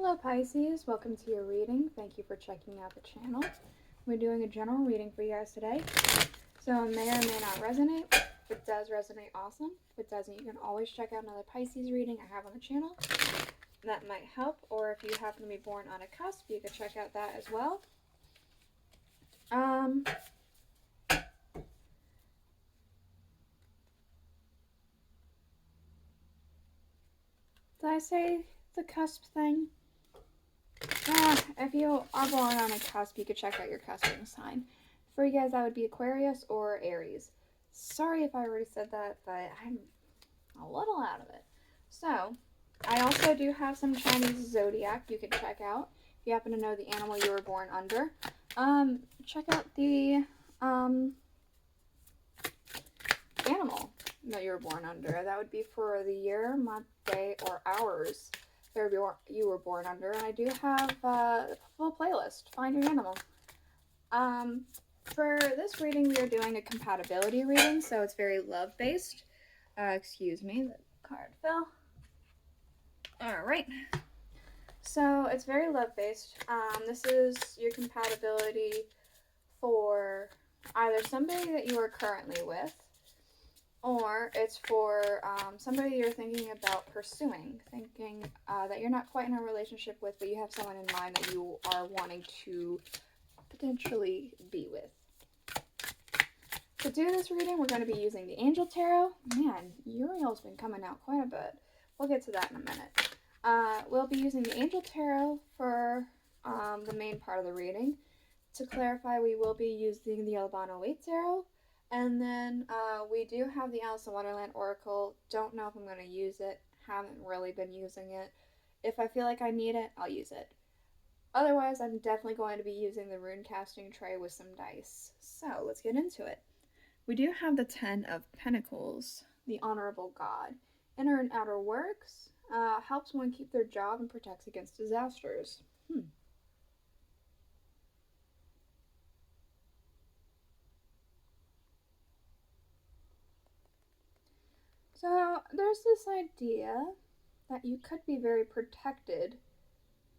Hello Pisces, welcome to your reading. Thank you for checking out the channel. We're doing a general reading for you guys today. So it may or may not resonate. If it does resonate, awesome. If it doesn't, you can always check out another Pisces reading I have on the channel. That might help. Or if you happen to be born on a cusp, you can check out that as well. Did I say the cusp thing? If you are born on a cusp, you could check out your cusping sign. For you guys, that would be Aquarius or Aries. Sorry if I already said that, but I'm a little out of it. So, I also do have some Chinese zodiac you can check out. If you happen to know the animal you were born under, check out the animal that you were born under. That would be for the year, month, day, or hours you were born under. And I do have a full playlist. Find your animal. For this reading, we are doing a compatibility reading, so it's very love-based. Excuse me, the card fell. Alright. So, it's very love-based. This is your compatibility for either somebody that you are currently with, or it's for somebody you're thinking about pursuing, thinking that you're not quite in a relationship with, but you have someone in mind that you are wanting to potentially be with. To do this reading, we're going to be using the Angel Tarot. Man, Uriel's been coming out quite a bit. We'll get to that in a minute. We'll be using the Angel Tarot for the main part of the reading. To clarify, we will be using the Albano-Waite Tarot. And then we do have the Alice in Wonderland Oracle. Don't know if I'm going to use it. Haven't really been using it. If I feel like I need it, I'll use it. Otherwise, I'm definitely going to be using the rune casting tray with some dice. So, let's get into it. We do have the 10 of Pentacles, the Honorable God. Inner and outer works, helps one keep their job and protects against disasters. So, there's this idea that you could be very protected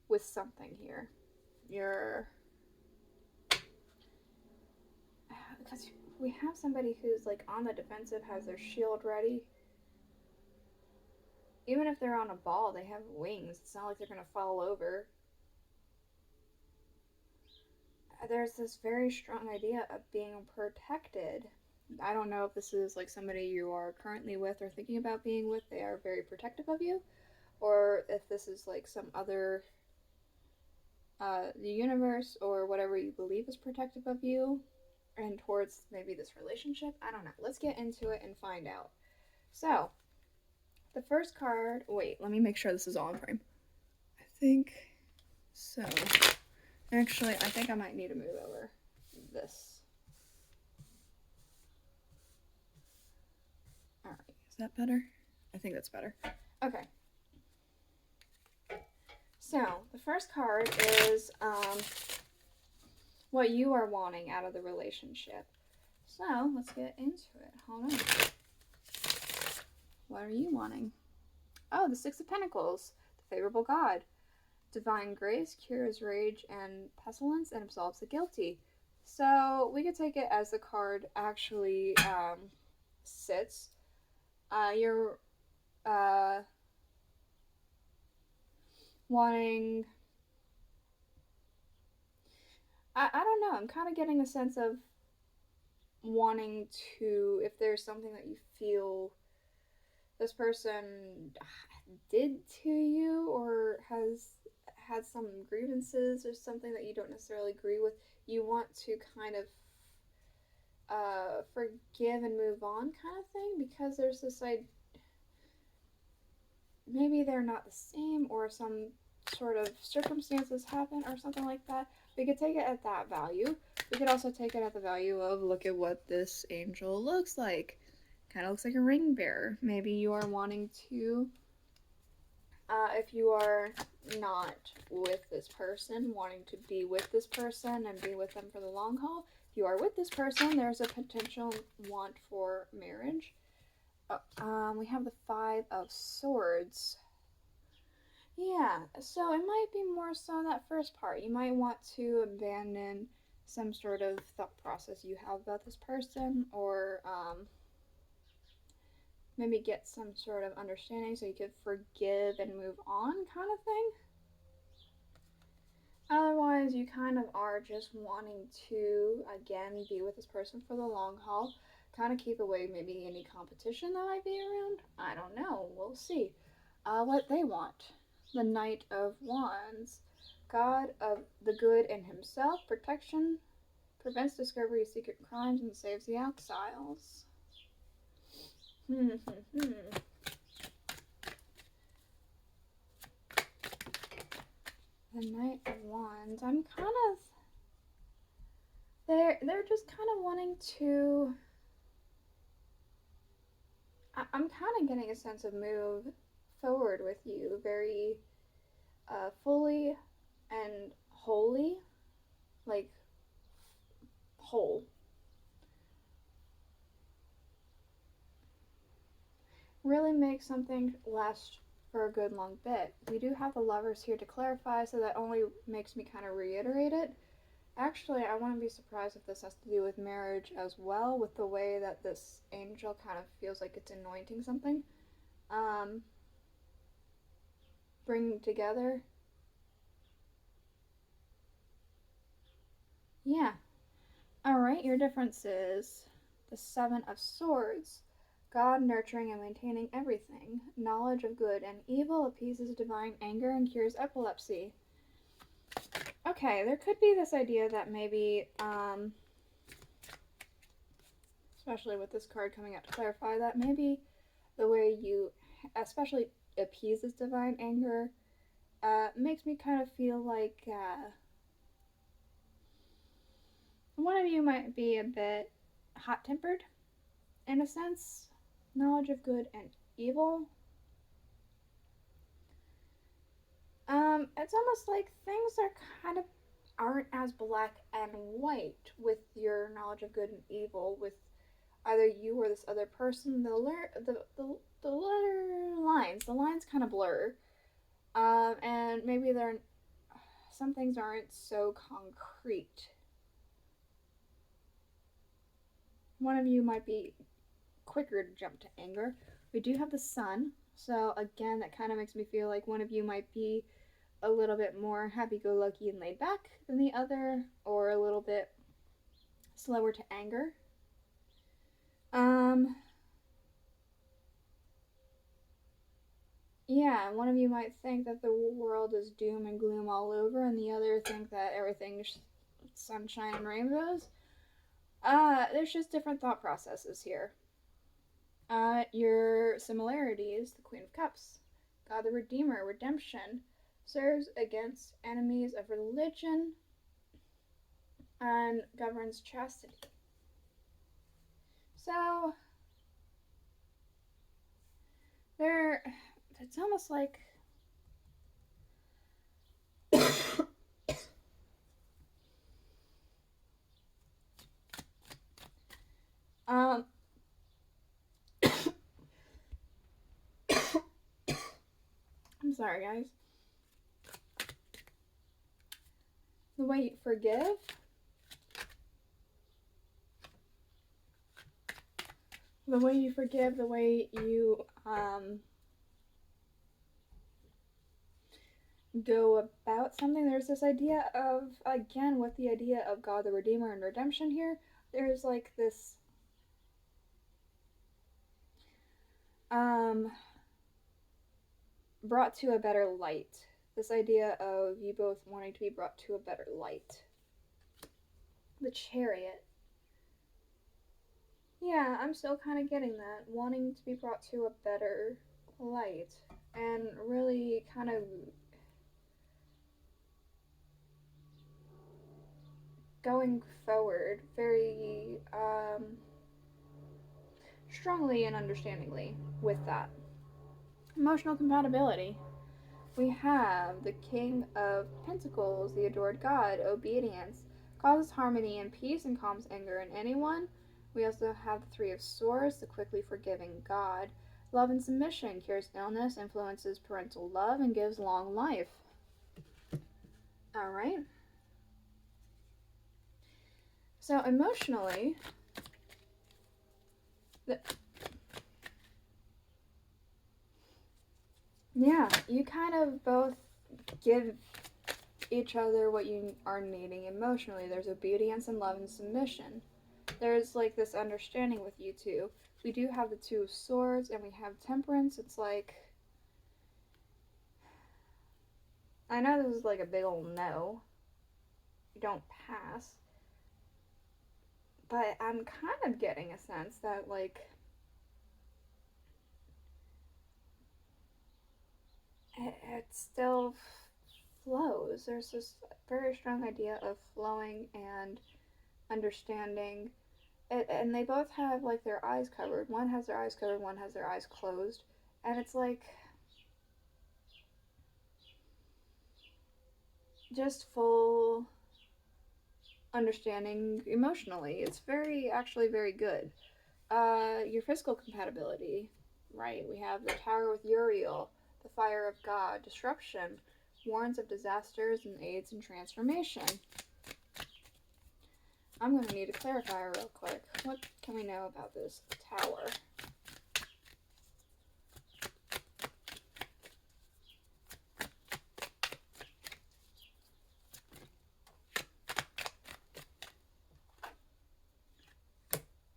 with something here. Because we have somebody who's like on the defensive, has their shield ready. Even if they're on a ball, they have wings. It's not like they're going to fall over. There's this very strong idea of being protected. I don't know if this is like somebody you are currently with or thinking about being with. They are very protective of you. Or if this is like some other, the universe or whatever you believe is protective of you and towards maybe this relationship. I don't know. Let's get into it and find out. So, the first card, wait, let me make sure this is all in frame. I think so. Actually, I think I might need to move over this. Alright, is that better? I think that's better. Okay. So, the first card is what you are wanting out of the relationship. So, let's get into it. Hold on. What are you wanting? Oh, the Six of Pentacles, the favorable God. Divine grace cures rage and pestilence and absolves the guilty. So we could take it as the card actually sits. You're wanting... I don't know. I'm kind of getting a sense of wanting to... If there's something that you feel this person did to you or has had some grievances or something that you don't necessarily agree with, you want to kind of forgive and move on kind of thing, because there's this idea maybe they're not the same or some sort of circumstances happen or something like that. We could take it at that value. We could also take it at the value of, look at what this angel looks like. Kind of looks like a ring bearer. Maybe you are wanting to, if you are not with this person, wanting to be with this person and be with them for the long haul. If you are with this person, there's a potential want for marriage. We have the Five of Swords. Yeah, so it might be more so that first part. You might want to abandon some sort of thought process you have about this person, or maybe get some sort of understanding so you could forgive and move on, kind of thing. Otherwise, you kind of are just wanting to, again, be with this person for the long haul. Kind of keep away maybe any competition that might be around. I don't know. We'll see. What they want. The Knight of Wands. God of the good in himself, protection, prevents discovery of secret crimes, and saves the exiles. The Knight of Wands. I'm kind of they're just kind of wanting to I'm kind of getting a sense of move forward with you very fully and wholly, like whole. Really make something last for a good long bit. We do have the lovers here to clarify, so that only makes me kind of reiterate it. Actually, I wouldn't be surprised if this has to do with marriage as well, with the way that this angel kind of feels like it's anointing something. Um, Bringing together. Yeah. Alright, your difference is the Seven of Swords. God nurturing and maintaining everything. Knowledge of good and evil appeases divine anger and cures epilepsy. Okay, there could be this idea that maybe, especially with this card coming out to clarify, that maybe the way you, especially appeases divine anger, makes me kind of feel like one of you might be a bit hot tempered in a sense. Knowledge of good and evil. It's almost like things are kind of aren't as black and white with your knowledge of good and evil with either you or this other person. The letter lines, the lines kind of blur. And maybe they're some things aren't so concrete. One of you might be quicker to jump to anger. We do have the sun, so again, that kind of makes me feel like one of you might be a little bit more happy-go-lucky and laid back than the other, or a little bit slower to anger. Yeah, one of you might think that the world is doom and gloom all over, and the other think that everything's sunshine and rainbows. There's just different thought processes here. Your similarities: the Queen of Cups, God the Redeemer, redemption, serves against enemies of religion, and governs chastity. So there, it's almost like um I'm sorry guys. The way you forgive, the way you forgive, the way you go about something. There's this idea of, again, with the idea of God the Redeemer and redemption here, there's like this brought to a better light. This idea of you both wanting to be brought to a better light. The Chariot. Yeah, I'm still kind of getting that. Wanting to be brought to a better light. And really kind of going forward very strongly and understandingly with that. Emotional compatibility. We have the King of Pentacles, the adored God, obedience, causes harmony and peace and calms anger in anyone. We also have the Three of Swords, the quickly forgiving God, Love and submission cures illness, influences parental love, and gives long life. All right. So emotionally, yeah, you kind of both give each other what you are needing emotionally. There's obedience and love and submission. There's like this understanding with you two. We do have the Two of Swords and we have Temperance. It's like, I know this is like a big old no. You don't pass. But I'm kind of getting a sense that like it still flows. There's this very strong idea of flowing and understanding. And they both have like their eyes covered. One has their eyes covered, one has their eyes closed. And it's like just full understanding emotionally. It's actually very good. Your physical compatibility, right? We have the Tower with Uriel, the Fire of God, disruption, warns of disasters, and aids in transformation. I'm going to need a clarifier real quick. What can we know about this tower?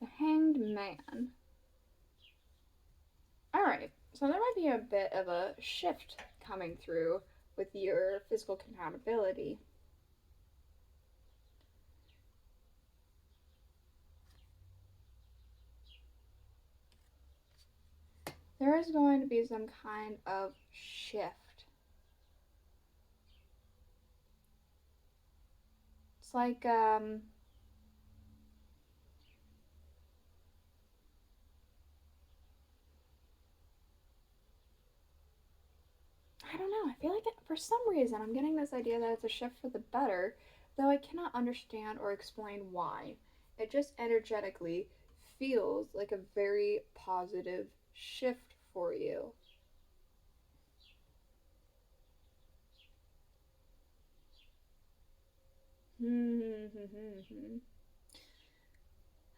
The Hanged Man. Alright, so there might be a bit of a shift coming through with your physical compatibility. There is going to be some kind of shift. It's like, I don't know. I feel like for some reason I'm getting this idea that it's a shift for the better, though I cannot understand or explain why. It just energetically feels like a very positive shift for you.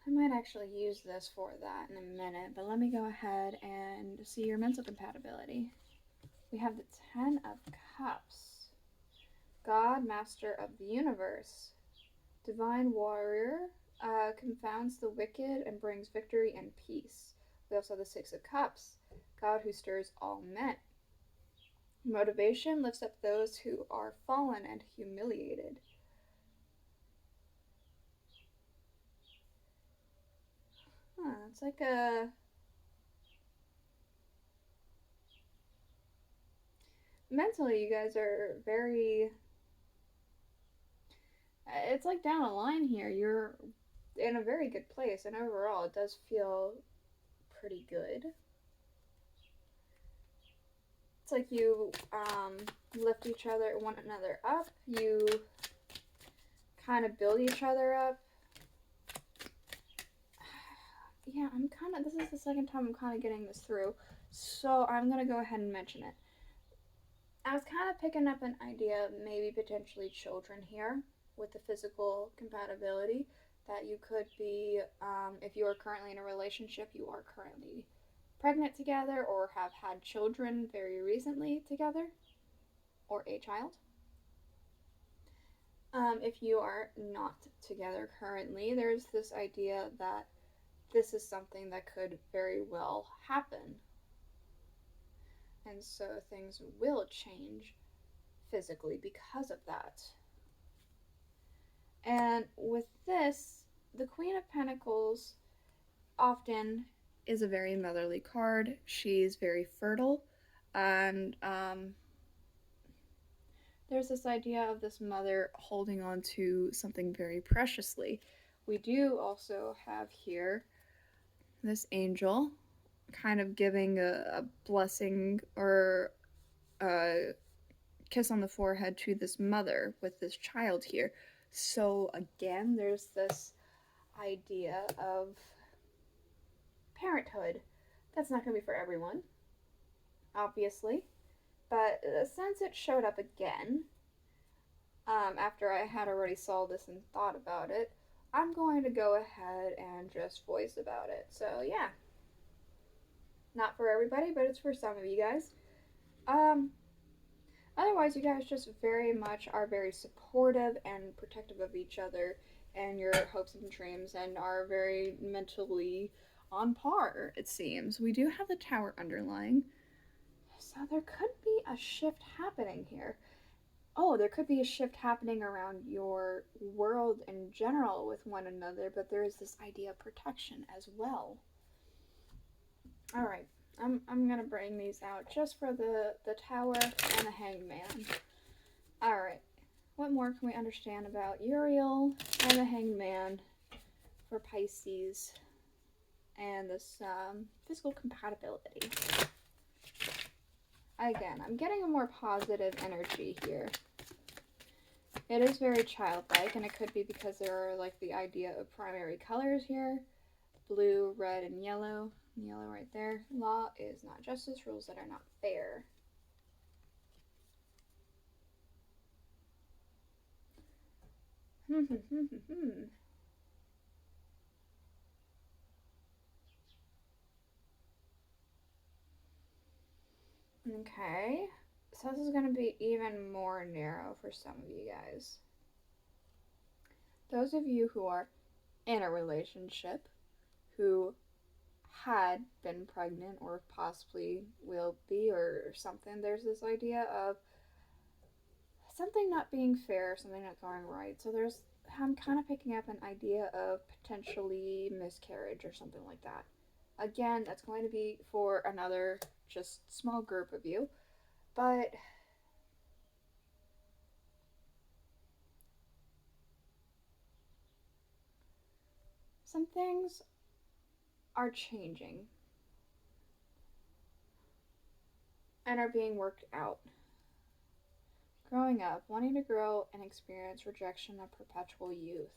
I might actually use this for that in a minute, but let me go ahead and see your mental compatibility. We have the Ten of Cups. God, Master of the Universe. Divine Warrior, confounds the wicked and brings victory and peace. We also have the Six of Cups. God who stirs all men. Motivation lifts up those who are fallen and humiliated. It's like a... Mentally, you guys are very... It's like down a line here. You're in a very good place, and overall, it does feel pretty good. It's like you lift one another up. You kind of build each other up. Yeah, this is the second time I'm kind of getting this through, so I'm going to go ahead and mention it. I was kind of picking up an idea of maybe potentially children here with the physical compatibility, that you could be, if you are currently in a relationship, you are currently pregnant together or have had children very recently together, or a child. If you are not together currently, there's this idea that this is something that could very well happen. And so things will change physically because of that. And with this, the Queen of Pentacles often is a very motherly card. She's very fertile, and there's this idea of this mother holding on to something very preciously. We do also have here this angel kind of giving a blessing or a kiss on the forehead to this mother with this child here. So again, there's this idea of parenthood, That's not going to be for everyone, obviously. But since it showed up again, after I had already saw this and thought about it, I'm going to go ahead and just voice about it. So yeah, not for everybody, but it's for some of you guys. Um, Otherwise, you guys just very much are very supportive and protective of each other and your hopes and dreams, and are very mentally on par, it seems. We do have the tower underlying, so there could be a shift happening here. Oh, there could be a shift happening around your world in general with one another, but there is this idea of protection as well. All right, I'm gonna bring these out just for the tower and the hangman. All right, what more can we understand about Uriel and the hangman for Pisces and this physical compatibility? Again, I'm getting a more positive energy here. It is very childlike, and it could be because there are like the idea of primary colors here. Blue, red, and yellow. Yellow right there. Law is not justice, rules that are not fair. Okay, so this is going to be even more narrow for some of you guys. Those of you who are in a relationship, who had been pregnant or possibly will be or something, there's this idea of something not being fair, something not going right. So I'm kind of picking up an idea of potentially miscarriage or something like that. Again, that's going to be for another just small group of you, but some things are changing and are being worked out. Growing up, wanting to grow and experience rejection of perpetual youth.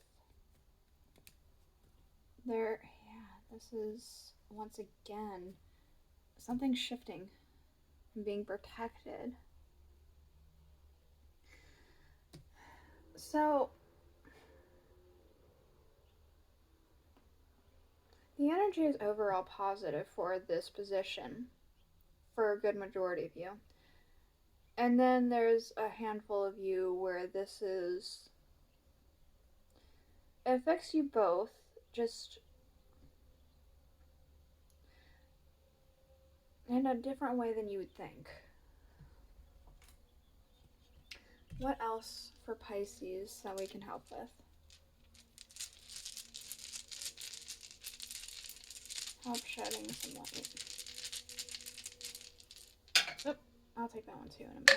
This is once again something shifting and being protected. So, the energy is overall positive for this position for a good majority of you. And then there's a handful of you where it affects you both, just in a different way than you would think. What else for Pisces that we can help with? Help shedding some light. Oh, I'll take that one too in a minute.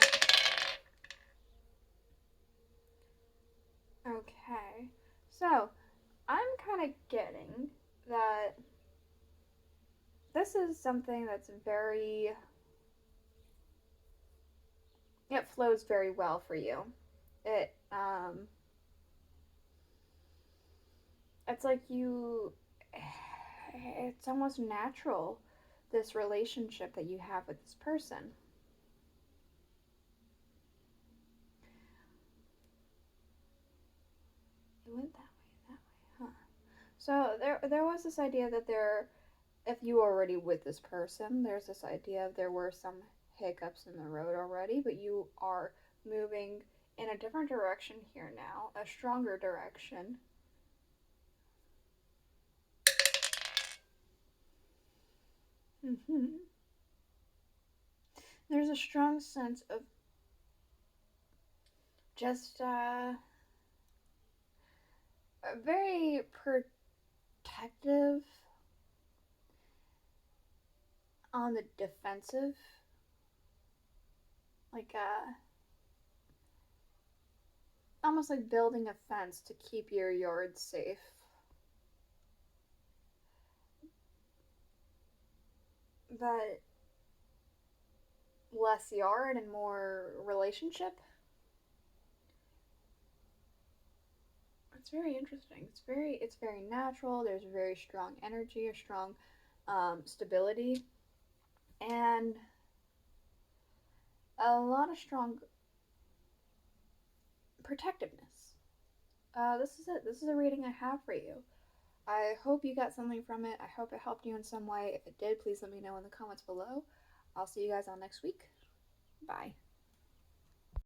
Okay, so I'm kind of getting that this is something that's it flows very well for you. It's like it's almost natural, this relationship that you have with this person. It went that way, huh? So there was this idea that if you were already with this person, there's this idea there were some hiccups in the road already, but you are moving in a different direction here now, a stronger direction. There's a strong sense of just very protective, on the defensive, like almost like building a fence to keep your yard safe. But less yard and more relationship. It's very interesting. It's very natural. There's a very strong energy, a strong stability, and a lot of strong protectiveness. This is it. This is a reading I have for you. I hope you got something from it. I hope it helped you in some way. If it did, please let me know in the comments below. I'll see you guys all next week. Bye.